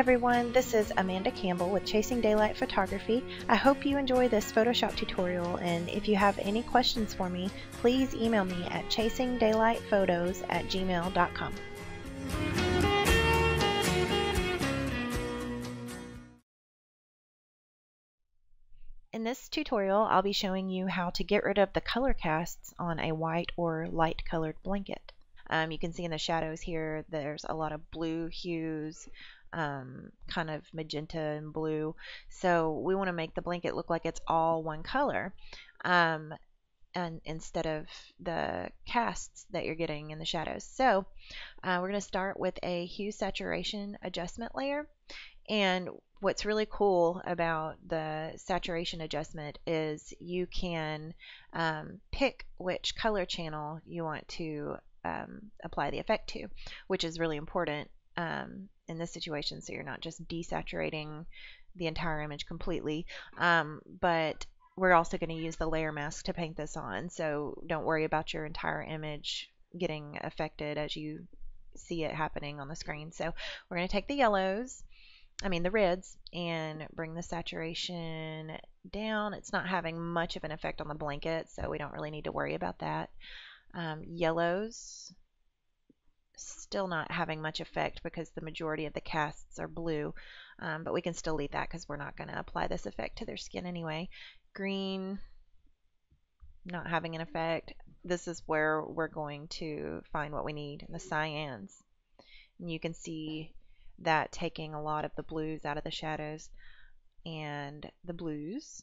everyone, this is Amanda Campbell with Chasing Daylight Photography. I hope you enjoy this Photoshop tutorial, and if you have any questions for me, please email me at chasingdaylightphotos@gmail.com. In this tutorial, I'll be showing you how to get rid of the color casts on a white or light colored blanket. You can see in the shadows here, there's a lot of blue hues, kind of magenta and blue. So we want to make the blanket look like it's all one color, and instead of the casts that you're getting in the shadows. So we're going to start with a hue saturation adjustment layer. And what's really cool about the saturation adjustment is you can pick which color channel you want to apply the effect to, which is really important in this situation, so you're not just desaturating the entire image completely, but we're also going to use the layer mask to paint this on, so don't worry about your entire image getting affected as you see it happening on the screen. So we're going to take the the reds, and bring the saturation down. It's not having much of an effect on the blanket, so we don't really need to worry about that. Yellows, still not having much effect because the majority of the casts are blue, but we can still leave that because we're not going to apply this effect to their skin anyway. Green, not having an effect. This is where we're going to find what we need, the cyans. And you can see that taking a lot of the blues out of the shadows, and the blues,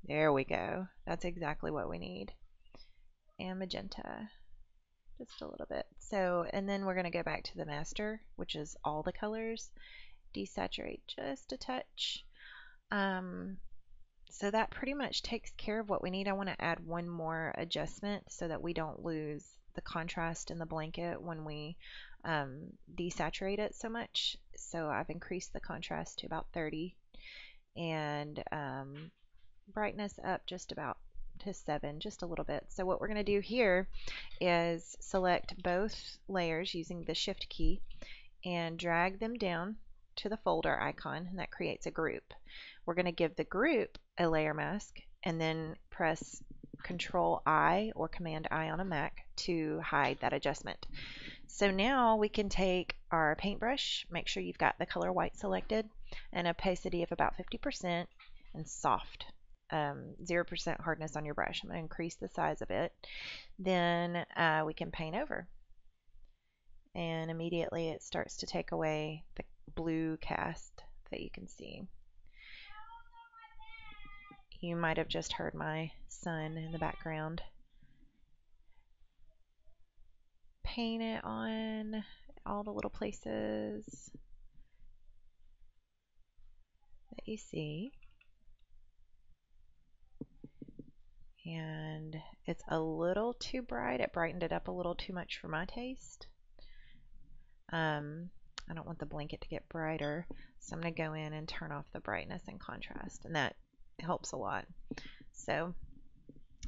there we go, that's exactly what we need, and magenta just a little bit. So, and then we're going to go back to the master, which is all the colors, desaturate just a touch. So that pretty much takes care of what we need. I want to add one more adjustment so that we don't lose the contrast in the blanket when we desaturate it so much. So I've increased the contrast to about 30, and brightness up just about to 7, just a little bit. So what we're going to do here is select both layers using the shift key and drag them down to the folder icon, and that creates a group. We're going to give the group a layer mask and then press Control I or Command I on a Mac to hide that adjustment. So now we can take our paintbrush, make sure you've got the color white selected, and opacity of about 50%, and soft, 0% hardness on your brush. I'm going to increase the size of it. Then we can paint over, and immediately it starts to take away the blue cast that you can see. You might have just heard my son in the background. Paint it on all the little places that you see. And it's a little too bright. It brightened it up a little too much for my taste. I don't want the blanket to get brighter, so I'm going to go in and turn off the brightness and contrast, and that helps a lot. So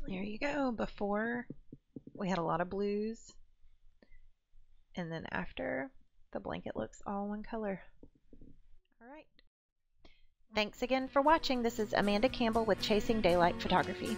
there you go. Before, we had a lot of blues, and then after, the blanket looks all one color. All right. Thanks again for watching. This is Amanda Campbell with Chasing Daylight Photography.